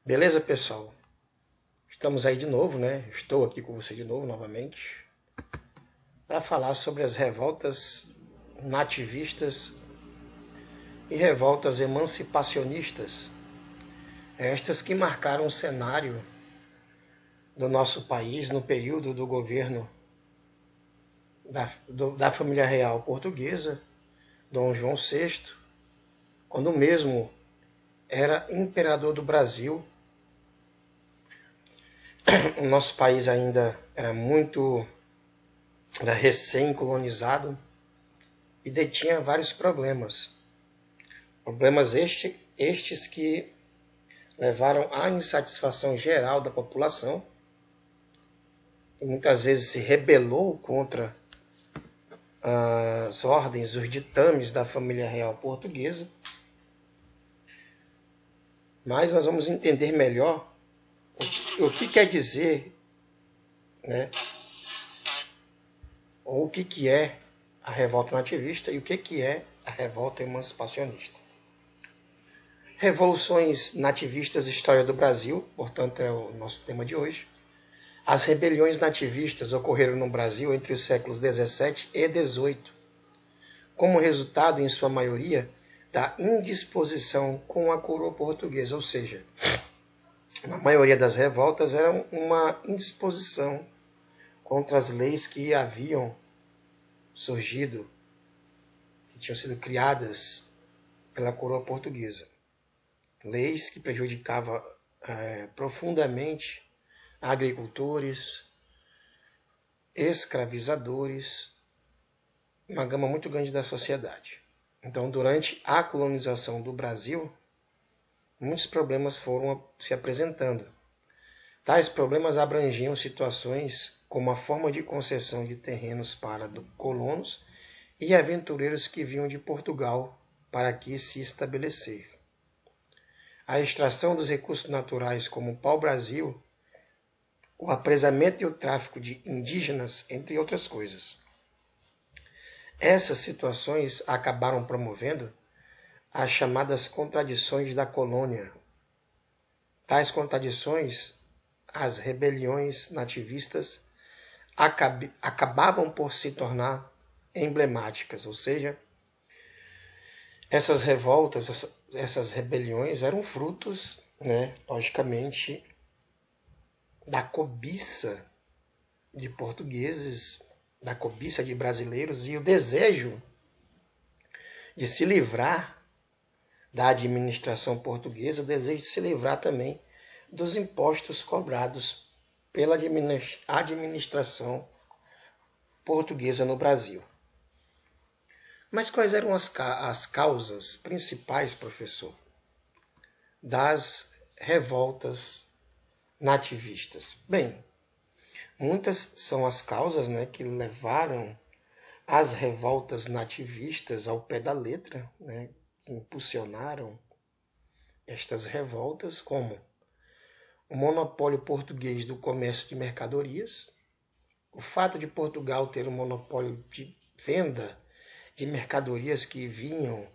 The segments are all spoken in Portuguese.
Beleza, pessoal? Estamos aí de novo, né? Estou aqui com você de novo, novamente, para falar sobre as revoltas nativistas e revoltas emancipacionistas, estas que marcaram o cenário do nosso país no período do governo da família real portuguesa, Dom João VI, quando mesmo era imperador do Brasil. O nosso país ainda era recém-colonizado e detinha vários problemas. Problemas estes que levaram à insatisfação geral da população, que muitas vezes se rebelou contra as ordens, os ditames da família real portuguesa. Mas nós vamos entender melhor o que quer dizer, né? Ou o que é a revolta nativista e o que é a revolta emancipacionista. Revoluções nativistas, história do Brasil, portanto é o nosso tema de hoje. As rebeliões nativistas ocorreram no Brasil entre os séculos 17 e 18, como resultado, em sua maioria, da indisposição com a coroa portuguesa, ou seja, a maioria das revoltas era uma indisposição contra as leis que haviam surgido, que tinham sido criadas pela coroa portuguesa. Leis que prejudicavam profundamente agricultores, escravizadores, uma gama muito grande da sociedade. Então, durante a colonização do Brasil, muitos problemas foram se apresentando. Tais problemas abrangiam situações como a forma de concessão de terrenos para colonos e aventureiros que vinham de Portugal para aqui se estabelecer. A extração dos recursos naturais como o pau-brasil, o apresamento e o tráfico de indígenas, entre outras coisas. Essas situações acabaram promovendo as chamadas contradições da colônia. Tais contradições, as rebeliões nativistas, acabavam por se tornar emblemáticas, ou seja, essas revoltas, essas rebeliões eram frutos, logicamente, da cobiça de portugueses, da cobiça de brasileiros e o desejo de se livrar da administração portuguesa, o desejo de se livrar também dos impostos cobrados pela administração portuguesa no Brasil. Mas quais eram as causas principais, professor, das revoltas nativistas? Bem, muitas são as causas, que levaram as revoltas nativistas ao pé da letra, que impulsionaram estas revoltas, como o monopólio português do comércio de mercadorias, o fato de Portugal ter um monopólio de venda de mercadorias que vinham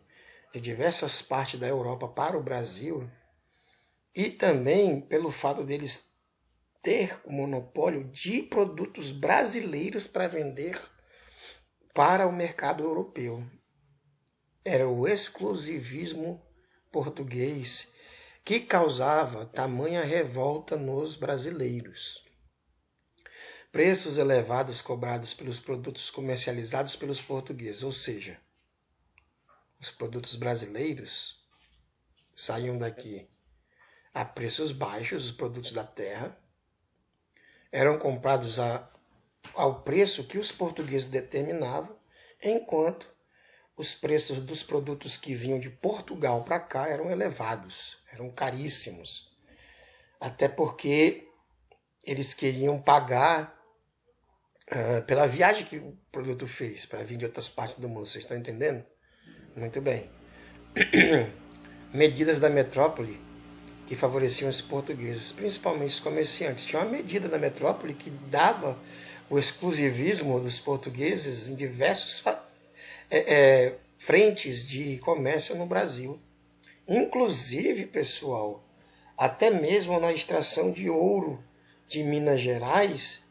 de diversas partes da Europa para o Brasil, e também pelo fato deles ter o monopólio de produtos brasileiros para vender para o mercado europeu. Era o exclusivismo português que causava tamanha revolta nos brasileiros. Preços elevados cobrados pelos produtos comercializados pelos portugueses, ou seja, os produtos brasileiros saíam daqui a preços baixos, os produtos da terra, eram comprados ao preço que os portugueses determinavam, enquanto os preços dos produtos que vinham de Portugal para cá eram elevados, eram caríssimos. Até porque eles queriam pagar pela viagem que o produto fez para vir de outras partes do mundo. Vocês estão entendendo? Muito bem. Medidas da metrópole que favoreciam os portugueses, principalmente os comerciantes. Tinha uma medida da metrópole que dava o exclusivismo dos portugueses em diversos frentes de comércio no Brasil. Inclusive, pessoal, Até mesmo na extração de ouro de Minas Gerais,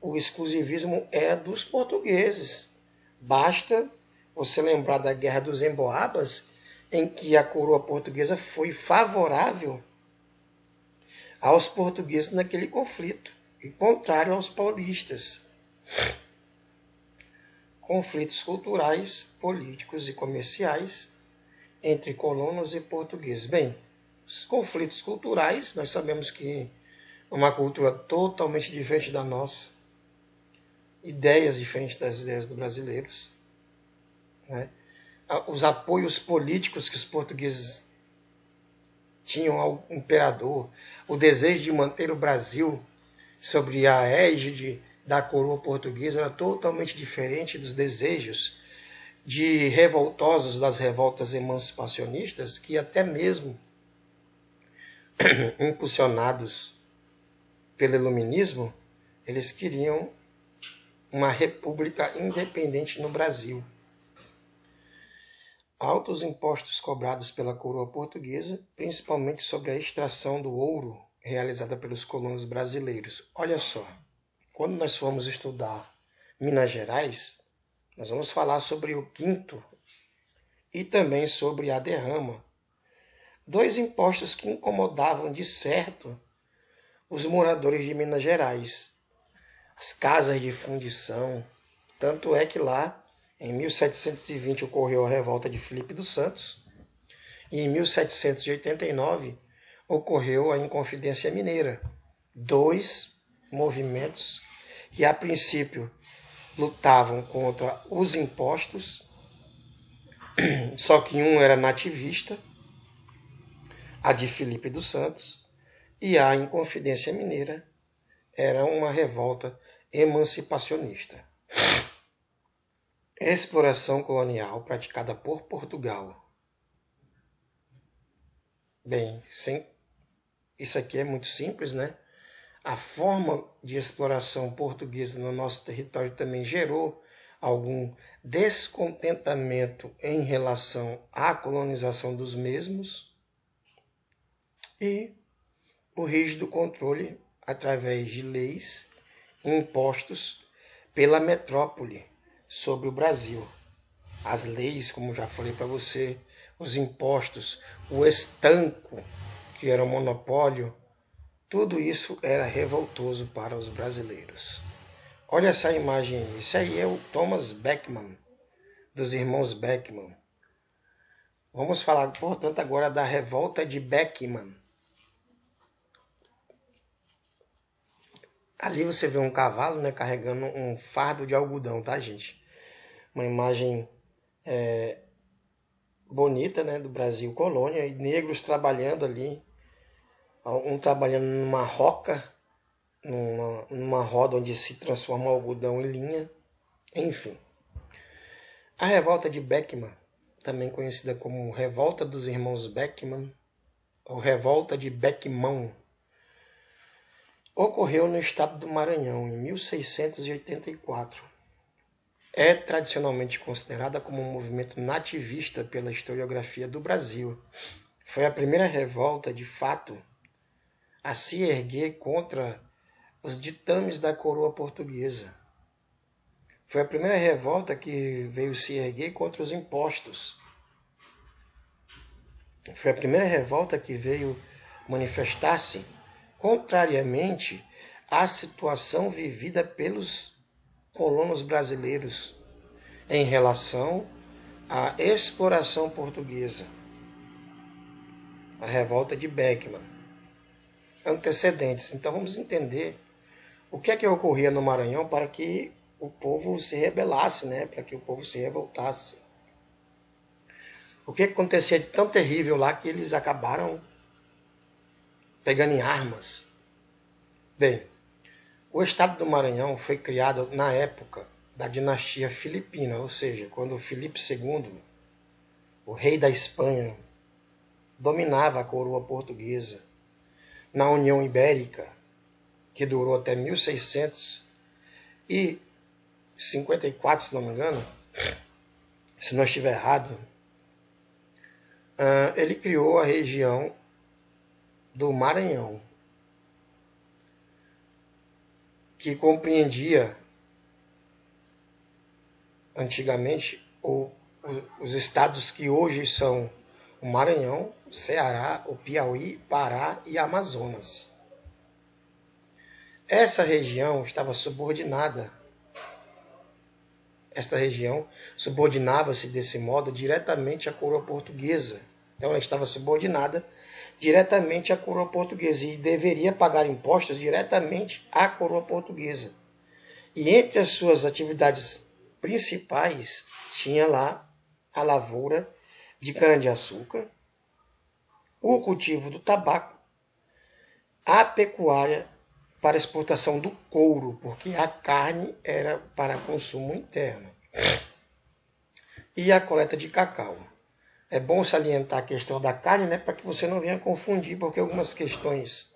o exclusivismo era dos portugueses. Basta você lembrar da Guerra dos Emboabas, em que a coroa portuguesa foi favorável aos portugueses naquele conflito, e contrário aos paulistas. Conflitos culturais, políticos e comerciais entre colonos e portugueses. Bem, os conflitos culturais, nós sabemos que é uma cultura totalmente diferente da nossa, ideias diferentes das ideias dos brasileiros, né? Os apoios políticos que os portugueses tinham ao imperador, o desejo de manter o Brasil sobre a égide da coroa portuguesa era totalmente diferente dos desejos de revoltosos das revoltas emancipacionistas, que até mesmo impulsionados pelo iluminismo, eles queriam uma república independente no Brasil. Altos impostos cobrados pela coroa portuguesa, principalmente sobre a extração do ouro realizada pelos colonos brasileiros. Olha só, quando nós formos estudar Minas Gerais, nós vamos falar sobre o quinto e também sobre a derrama. Dois impostos que incomodavam de certo os moradores de Minas Gerais. As casas de fundição. Tanto é que lá, em 1720, ocorreu a revolta de Filipe dos Santos, e em 1789 ocorreu a Inconfidência Mineira. Dois movimentos que, a princípio, lutavam contra os impostos, só que um era nativista, a de Filipe dos Santos, e a Inconfidência Mineira era uma revolta emancipacionista. Exploração colonial praticada por Portugal. Bem, isso aqui é muito simples, né? A forma de exploração portuguesa no nosso território também gerou algum descontentamento em relação à colonização dos mesmos e o rígido controle através de leis e impostos pela metrópole sobre o Brasil. As leis, como já falei para você, os impostos, o estanco, que era o monopólio, tudo isso era revoltoso para os brasileiros. Olha essa imagem aí. Esse aí é o Thomas Beckmann, dos irmãos Beckmann. Vamos falar, portanto, agora da revolta de Beckmann. Ali você vê um cavalo, né, carregando um fardo de algodão, tá, gente? Uma imagem bonita, né, do Brasil colônia, e negros trabalhando ali, um trabalhando numa roca, numa roda onde se transforma o algodão em linha, enfim. A revolta de Beckmann, também conhecida como Revolta dos Irmãos Beckmann, ou Revolta de Beckmão, ocorreu no estado do Maranhão, em 1684. É tradicionalmente considerada como um movimento nativista pela historiografia do Brasil. Foi a primeira revolta, de fato, a se erguer contra os ditames da coroa portuguesa. Foi a primeira revolta que veio se erguer contra os impostos. Foi a primeira revolta que veio manifestar-se contrariamente à situação vivida pelos colonos brasileiros em relação à exploração portuguesa. A revolta de Beckmann. Antecedentes. Então vamos entender o que é que ocorria no Maranhão para que o povo se rebelasse, né? Para que o povo se revoltasse. O que acontecia de tão terrível lá que eles acabaram pegando em armas. Bem, o estado do Maranhão foi criado na época da dinastia filipina, ou seja, quando Filipe II, o rei da Espanha, dominava a coroa portuguesa na União Ibérica, que durou até 1654, se não me engano, se não estiver errado. Ele criou a região do Maranhão, que compreendia antigamente os estados que hoje são o Maranhão, o Ceará, o Piauí, Pará e Amazonas. Essa região estava subordinada. Esta região subordinava-se desse modo diretamente à coroa portuguesa. Então ela estava subordinada diretamente à coroa portuguesa e deveria pagar impostos diretamente à coroa portuguesa. E entre as suas atividades principais tinha lá a lavoura de cana-de-açúcar, o cultivo do tabaco, a pecuária para exportação do couro, porque a carne era para consumo interno, e a coleta de cacau. É bom salientar a questão da carne, né, para que você não venha confundir, porque algumas questões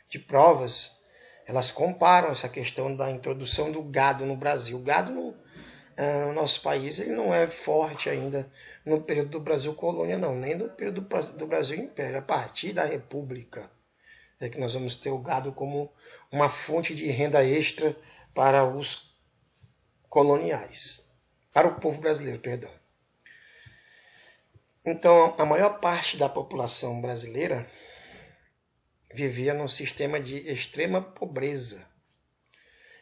de provas, elas comparam essa questão da introdução do gado no Brasil. O gado no nosso país ele não é forte ainda no período do Brasil colônia, não, nem no período do Brasil império. A partir da República é que nós vamos ter o gado como uma fonte de renda extra para os coloniais, para o povo brasileiro, perdão. Então, a maior parte da população brasileira vivia num sistema de extrema pobreza.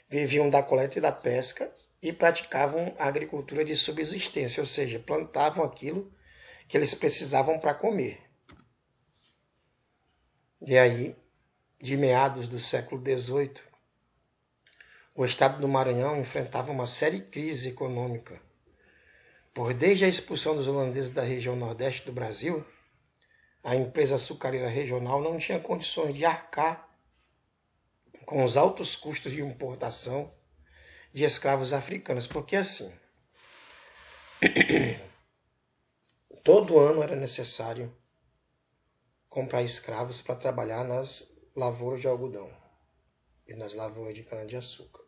Viviam da coleta e da pesca e praticavam a agricultura de subsistência, ou seja, plantavam aquilo que eles precisavam para comer. E aí, de meados do século XVIII, o estado do Maranhão enfrentava uma séria crise econômica. Por desde a expulsão dos holandeses da região nordeste do Brasil, a empresa açucareira regional não tinha condições de arcar com os altos custos de importação de escravos africanos, porque assim, todo ano era necessário comprar escravos para trabalhar nas lavouras de algodão e nas lavouras de cana-de-açúcar.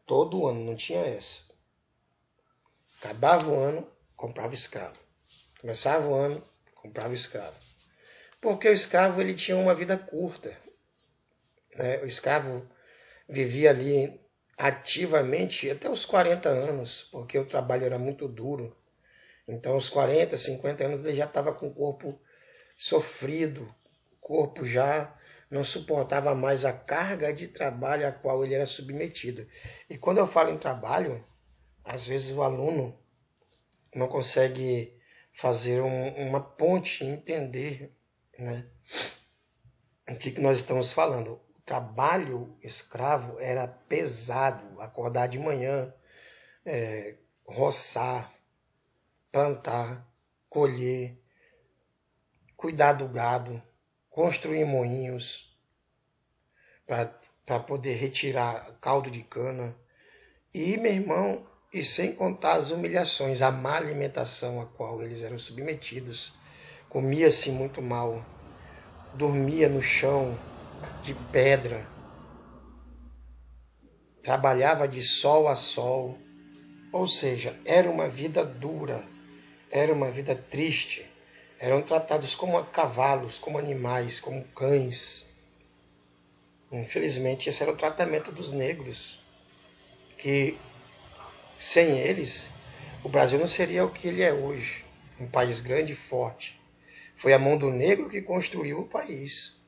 Todo ano, não tinha essa. Acabava o ano, comprava escravo. Começava o ano, comprava escravo. Porque o escravo ele tinha uma vida curta, né? O escravo vivia ali ativamente até os 40 anos, porque o trabalho era muito duro. Então, aos 40, 50 anos, ele já estava com o corpo sofrido, o corpo já não suportava mais a carga de trabalho a qual ele era submetido. E quando eu falo em trabalho, às vezes o aluno não consegue fazer uma ponte, entender, né, o que nós estamos falando. O trabalho escravo era pesado, acordar de manhã, roçar, plantar, colher, cuidar do gado, construir moinhos para poder retirar caldo de cana. E, meu irmão, e sem contar as humilhações, a má alimentação a qual eles eram submetidos. Comia-se muito mal, dormia no chão de pedra, trabalhava de sol a sol, ou seja, era uma vida dura, era uma vida triste. Eram tratados como cavalos, como animais, como cães. Infelizmente, esse era o tratamento dos negros, que sem eles, o Brasil não seria o que ele é hoje, um país grande e forte. Foi a mão do negro que construiu o país.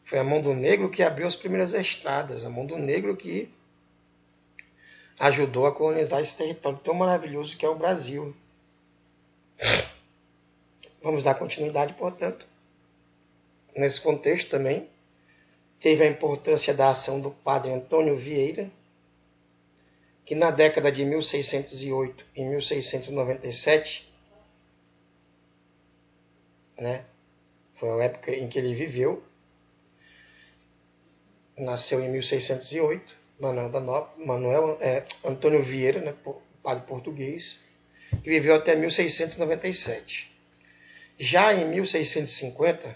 Foi a mão do negro que abriu as primeiras estradas, a mão do negro que ajudou a colonizar esse território tão maravilhoso que é o Brasil. Vamos dar continuidade, portanto. Nesse contexto também, teve a importância da ação do padre Antônio Vieira, que na década de 1608 e 1697, né, foi a época em que ele viveu, nasceu em 1608, Antônio Vieira, né, padre português, e viveu até 1697. Já em 1650,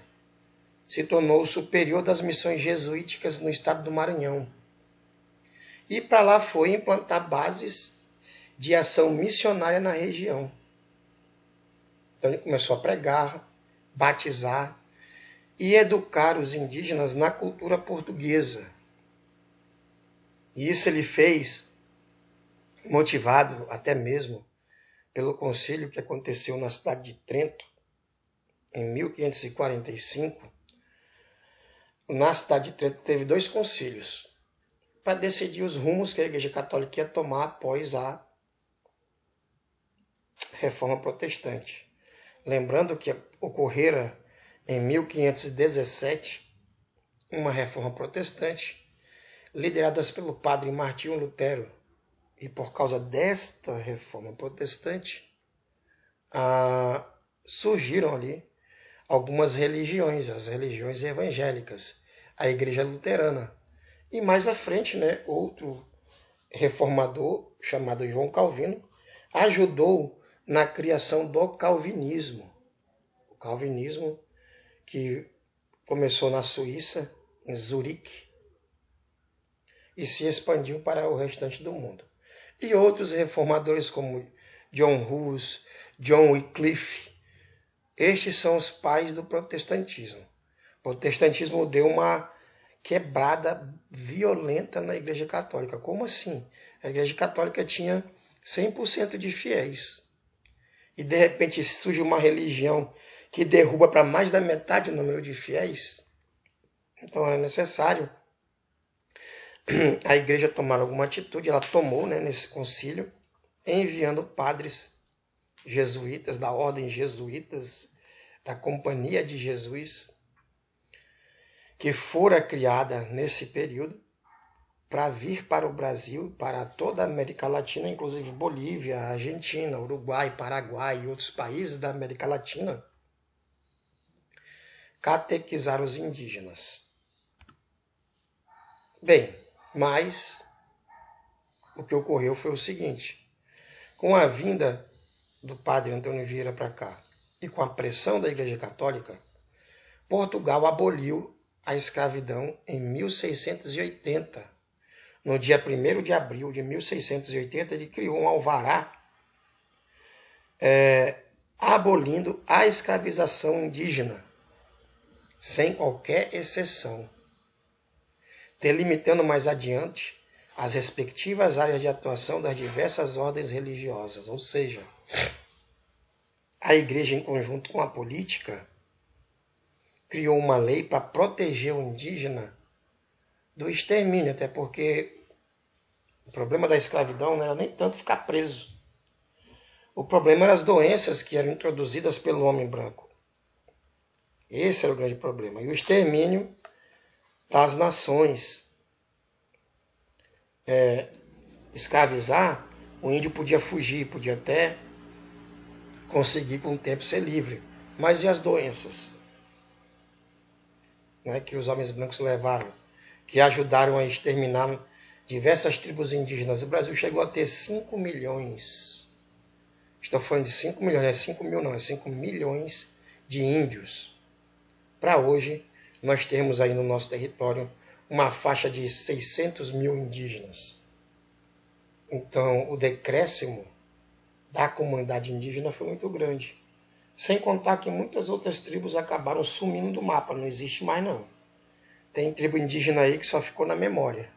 se tornou o superior das missões jesuíticas no estado do Maranhão. E para lá foi implantar bases de ação missionária na região. Então ele começou a pregar, batizar e educar os indígenas na cultura portuguesa. E isso ele fez motivado até mesmo pelo concílio que aconteceu na cidade de Trento, em 1545. Na cidade de Trento teve 2 concílios para decidir os rumos que a Igreja Católica ia tomar após a Reforma Protestante. Lembrando que ocorrera em 1517 uma Reforma Protestante liderada pelo padre Martinho Lutero. E por causa desta Reforma Protestante, surgiram ali algumas religiões, as religiões evangélicas, a Igreja Luterana. E mais à frente, outro reformador, chamado João Calvino, ajudou na criação do calvinismo. O calvinismo que começou na Suíça, em Zurique, e se expandiu para o restante do mundo. E outros reformadores como John Hus, John Wycliffe, estes são os pais do protestantismo. O protestantismo deu uma quebrada violenta na Igreja Católica. Como assim? A Igreja Católica tinha 100% de fiéis. E de repente surge uma religião que derruba para mais da metade o número de fiéis. Então era necessário a igreja tomar alguma atitude. Ela tomou, nesse concílio, enviando padres jesuítas, da ordem jesuítas, da Companhia de Jesus, que fora criada nesse período, para vir para o Brasil, para toda a América Latina, inclusive Bolívia, Argentina, Uruguai, Paraguai e outros países da América Latina, catequizar os indígenas. Bem, mas o que ocorreu foi o seguinte: com a vinda do padre Antônio Vieira para cá e com a pressão da Igreja Católica, Portugal aboliu a escravidão em 1680. No dia 1º de abril de 1680, ele criou um alvará abolindo a escravização indígena, sem qualquer exceção, delimitando mais adiante as respectivas áreas de atuação das diversas ordens religiosas. Ou seja, a igreja, em conjunto com a política, criou uma lei para proteger o indígena do extermínio, até porque o problema da escravidão não era nem tanto ficar preso. O problema eram as doenças que eram introduzidas pelo homem branco. Esse era o grande problema. E o extermínio das nações. Escravizar, o índio podia fugir, podia até conseguir com o tempo ser livre. Mas e as doenças, que os homens brancos levaram, que ajudaram a exterminar diversas tribos indígenas? O Brasil chegou a ter 5 milhões. Estou falando de 5 milhões, não é 5 mil não, é 5 milhões de índios. Para hoje, nós temos aí no nosso território uma faixa de 600 mil indígenas. Então, o decréscimo da comunidade indígena foi muito grande. Sem contar que muitas outras tribos acabaram sumindo do mapa, não existe mais não. Tem tribo indígena aí que só ficou na memória.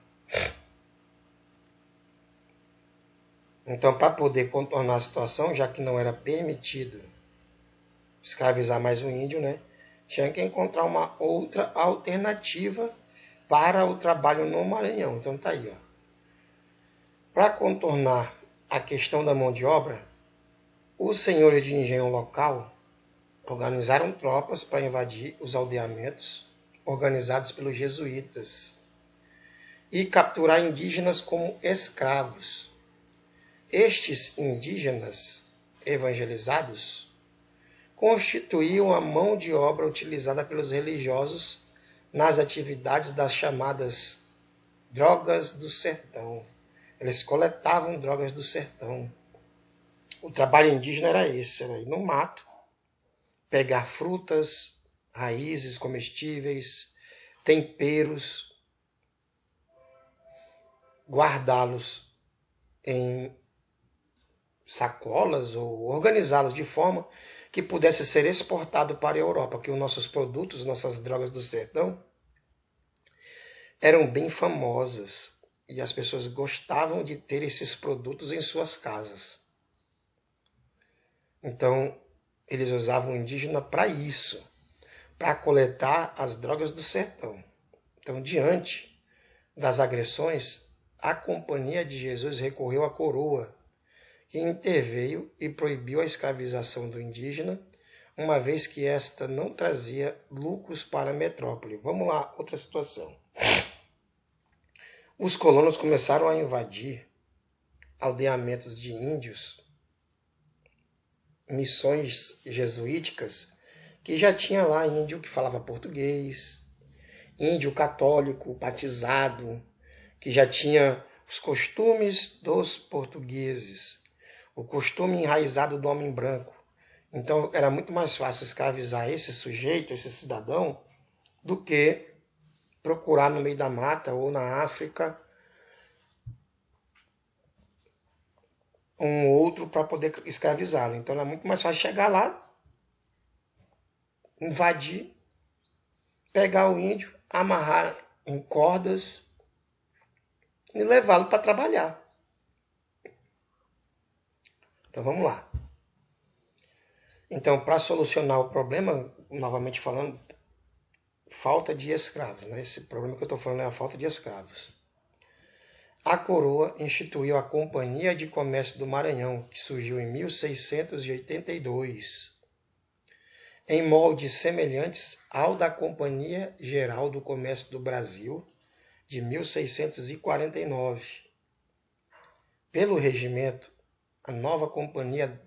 Então, para poder contornar a situação, já que não era permitido escravizar mais o índio, tinha que encontrar uma outra alternativa para o trabalho no Maranhão. Então tá aí, Para contornar a questão da mão de obra, os senhores de engenho local organizaram tropas para invadir os aldeamentos organizados pelos jesuítas e capturar indígenas como escravos. Estes indígenas evangelizados constituíam a mão de obra utilizada pelos religiosos nas atividades das chamadas drogas do sertão. Eles coletavam drogas do sertão. O trabalho indígena era esse, era ir no mato, pegar frutas, raízes comestíveis, temperos, guardá-los em sacolas ou organizá-los de forma que pudesse ser exportado para a Europa, que os nossos produtos, nossas drogas do sertão, eram bem famosas e as pessoas gostavam de ter esses produtos em suas casas. Então, eles usavam o indígena para isso, para coletar as drogas do sertão. Então, diante das agressões, a Companhia de Jesus recorreu à coroa, que interveio e proibiu a escravização do indígena, uma vez que esta não trazia lucros para a metrópole. Vamos lá, outra situação. Os colonos começaram a invadir aldeamentos de índios, missões jesuíticas, que já tinha lá índio que falava português, índio católico, batizado, que já tinha os costumes dos portugueses, o costume enraizado do homem branco. Então era muito mais fácil escravizar esse sujeito, esse cidadão, do que procurar no meio da mata ou na África um outro para poder escravizá-lo. Então era muito mais fácil chegar lá, invadir, pegar o índio, amarrar em cordas e levá-lo para trabalhar. Então vamos lá. Então, para solucionar o problema, novamente falando, falta de escravos, né? Esse problema que eu estou falando é a falta de escravos. A coroa instituiu a Companhia de Comércio do Maranhão, que surgiu em 1682, em moldes semelhantes ao da Companhia Geral do Comércio do Brasil, de 1649. Pelo regimento, a nova companhia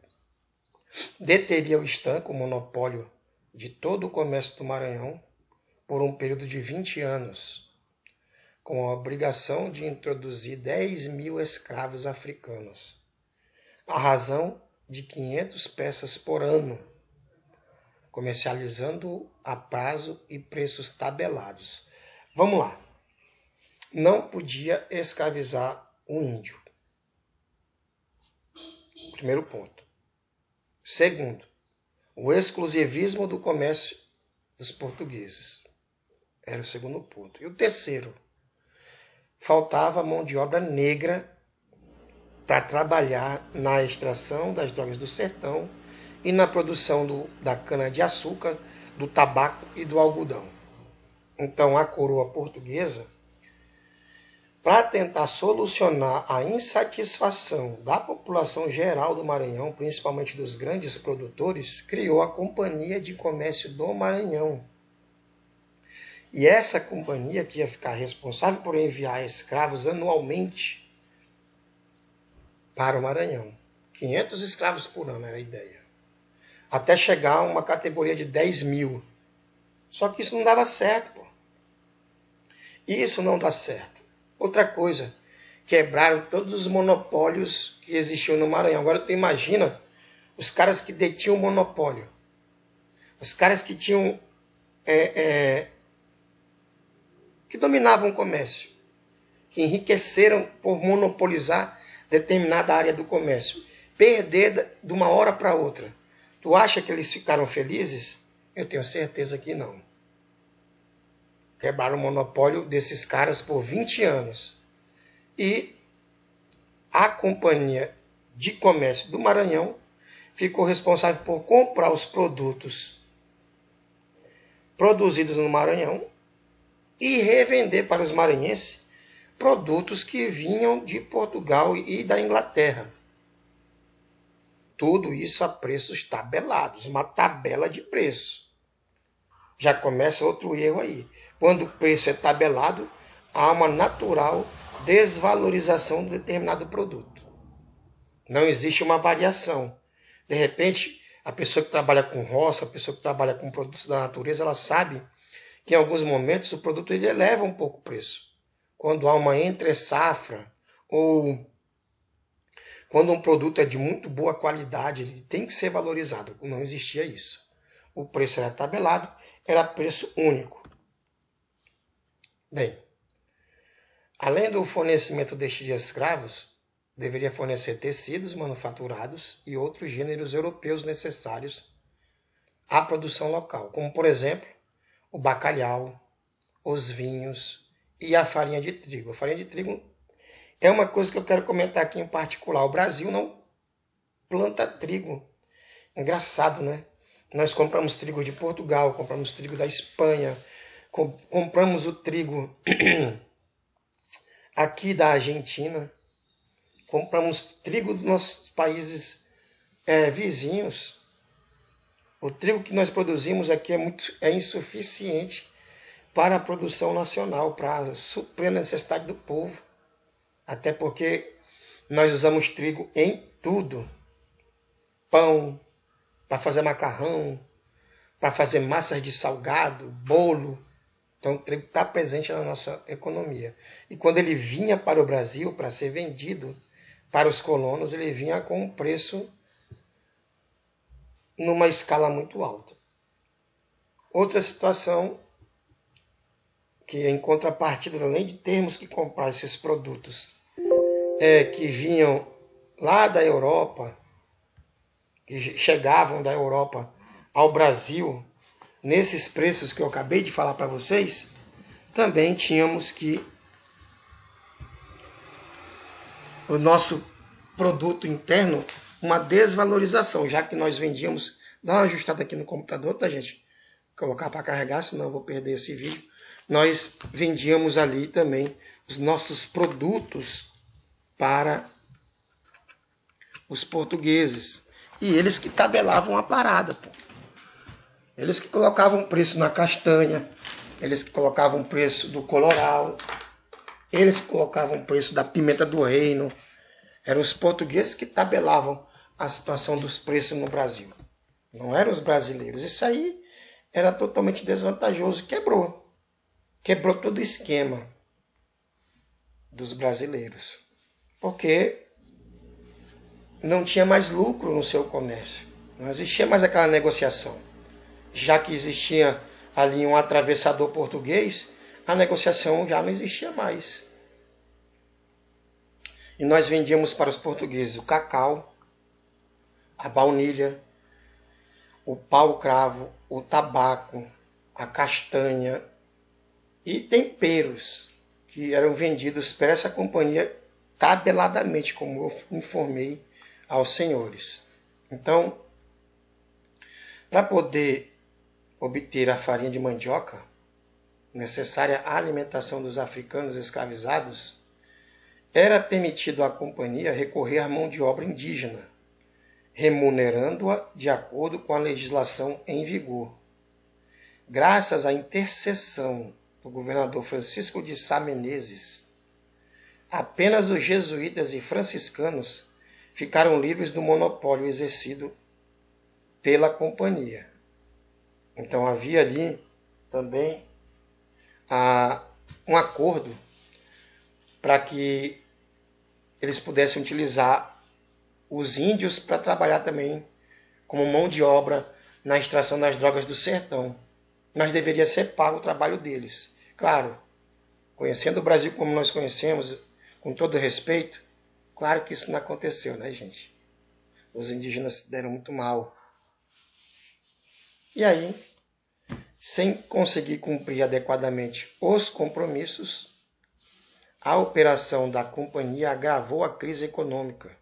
deteria o estanco, o monopólio de todo o comércio do Maranhão, por um período de 20 anos, com a obrigação de introduzir 10.000 escravos africanos, à razão de 500 peças por ano, comercializando a prazo e preços tabelados. Vamos lá. Não podia escravizar o índio. Primeiro ponto. Segundo, o exclusivismo do comércio dos portugueses. Era o segundo ponto. E o terceiro, faltava mão de obra negra para trabalhar na extração das drogas do sertão e na produção da cana-de-açúcar, do tabaco e do algodão. Então a coroa portuguesa, para tentar solucionar a insatisfação da população geral do Maranhão, principalmente dos grandes produtores, criou a Companhia de Comércio do Maranhão. E essa companhia que ia ficar responsável por enviar escravos anualmente para o Maranhão. 500 escravos por ano era a ideia. Até chegar a uma categoria de 10.000. Só que isso não dava certo, pô. Isso não dá certo. Outra coisa, quebraram todos os monopólios que existiam no Maranhão. Agora tu imagina os caras que detinham o monopólio. Os caras que tinham... que dominavam o comércio. Que enriqueceram por monopolizar determinada área do comércio. Perder de uma hora para outra. Tu acha que eles ficaram felizes? Eu tenho certeza que não. Quebraram o monopólio desses caras por 20 anos. E a Companhia de Comércio do Maranhão ficou responsável por comprar os produtos produzidos no Maranhão e revender para os maranhenses produtos que vinham de Portugal e da Inglaterra. Tudo isso a preços tabelados, uma tabela de preço. Já começa outro erro aí. Quando o preço é tabelado, há uma natural desvalorização de determinado produto. Não existe uma variação. De repente, a pessoa que trabalha com roça, a pessoa que trabalha com produtos da natureza, ela sabe que em alguns momentos o produto ele eleva um pouco o preço. Quando há uma entre-safra ou quando um produto é de muito boa qualidade, ele tem que ser valorizado. Não existia isso. O preço era tabelado, era preço único. Bem, além do fornecimento destes escravos, deveria fornecer tecidos manufaturados e outros gêneros europeus necessários à produção local, como, por exemplo, o bacalhau, os vinhos e a farinha de trigo. A farinha de trigo é uma coisa que eu quero comentar aqui em particular. O Brasil não planta trigo. Engraçado, né? Nós compramos trigo de Portugal, compramos trigo da Espanha, compramos o trigo aqui da Argentina, compramos trigo dos nossos países vizinhos. O trigo que nós produzimos aqui é insuficiente para a produção nacional, para suprir a necessidade do povo. Até porque nós usamos trigo em tudo. Pão, para fazer macarrão, para fazer massas de salgado, bolo. Então o trigo está presente na nossa economia. E quando ele vinha para o Brasil para ser vendido para os colonos, ele vinha com um preço numa escala muito alta. Outra situação que, em contrapartida, além de termos que comprar esses produtos que vinham lá da Europa, que chegavam da Europa ao Brasil, nesses preços que eu acabei de falar para vocês, também tínhamos que o nosso produto interno, uma desvalorização, já que nós vendíamos, dá uma ajustada aqui no computador, tá, gente? Vou colocar para carregar, senão eu vou perder esse vídeo. Nós vendíamos ali também os nossos produtos para os portugueses. E eles que tabelavam a parada, pô. Eles que colocavam preço na castanha, eles que colocavam preço do coloral, eles que colocavam preço da pimenta do reino. Eram os portugueses que tabelavam a situação dos preços no Brasil. Não eram os brasileiros. Isso aí era totalmente desvantajoso. Quebrou todo o esquema dos brasileiros. Porque não tinha mais lucro no seu comércio. Não existia mais aquela negociação. Já que existia ali um atravessador português, a negociação já não existia mais. E nós vendíamos para os portugueses o cacau, a baunilha, o pau-cravo, o tabaco, a castanha e temperos que eram vendidos por essa companhia tabeladamente, como eu informei aos senhores. Então, para poder obter a farinha de mandioca, necessária à alimentação dos africanos escravizados, era permitido à companhia recorrer à mão de obra indígena, remunerando-a de acordo com a legislação em vigor. Graças à intercessão do governador Francisco de Sá Menezes, apenas os jesuítas e franciscanos ficaram livres do monopólio exercido pela companhia. Então havia ali também um acordo para que eles pudessem utilizar os índios para trabalhar também como mão de obra na extração das drogas do sertão. Mas deveria ser pago o trabalho deles. Claro, conhecendo o Brasil como nós conhecemos, com todo respeito, claro que isso não aconteceu, né, gente? Os indígenas se deram muito mal. E aí, sem conseguir cumprir adequadamente os compromissos, a operação da companhia agravou a crise econômica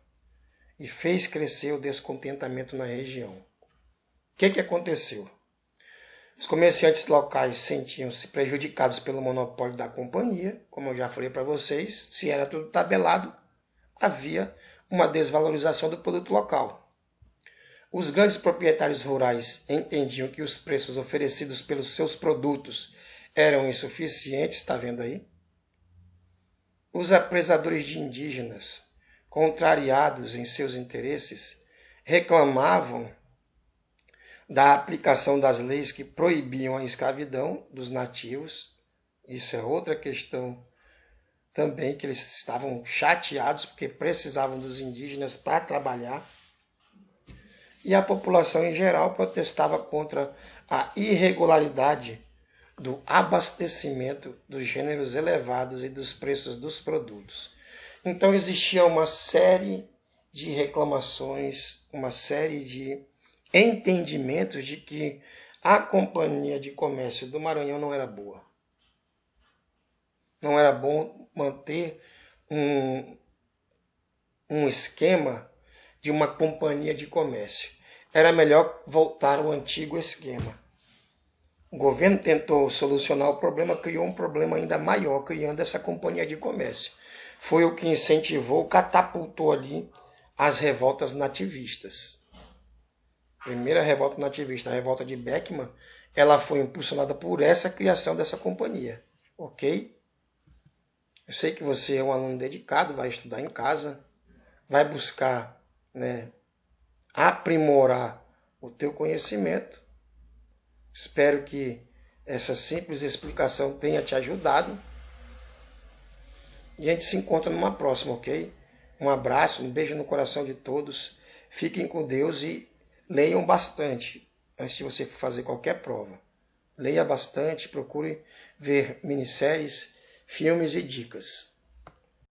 e fez crescer o descontentamento na região. O que aconteceu? Os comerciantes locais sentiam-se prejudicados pelo monopólio da companhia, como eu já falei para vocês, se era tudo tabelado, havia uma desvalorização do produto local. Os grandes proprietários rurais entendiam que os preços oferecidos pelos seus produtos eram insuficientes, está vendo aí? Os apresadores de indígenas, contrariados em seus interesses, reclamavam da aplicação das leis que proibiam a escravidão dos nativos. Isso é outra questão também, que eles estavam chateados porque precisavam dos indígenas para trabalhar. E a população em geral protestava contra a irregularidade do abastecimento dos gêneros elevados e dos preços dos produtos. Então existia uma série de reclamações, uma série de entendimentos de que a Companhia de Comércio do Maranhão não era boa. Não era bom manter um esquema de uma companhia de comércio. Era melhor voltar ao antigo esquema. O governo tentou solucionar o problema, criou um problema ainda maior, criando essa companhia de comércio. Foi o que incentivou, catapultou ali as revoltas nativistas. A primeira revolta nativista, a revolta de Beckman, ela foi impulsionada por essa criação dessa companhia. Ok? Eu sei que você é um aluno dedicado, vai estudar em casa, vai buscar, né, aprimorar o teu conhecimento. Espero que essa simples explicação tenha te ajudado. E a gente se encontra numa próxima, ok? Um abraço, um beijo no coração de todos. Fiquem com Deus e leiam bastante antes de você fazer qualquer prova. Leia bastante, procure ver minisséries, filmes e dicas.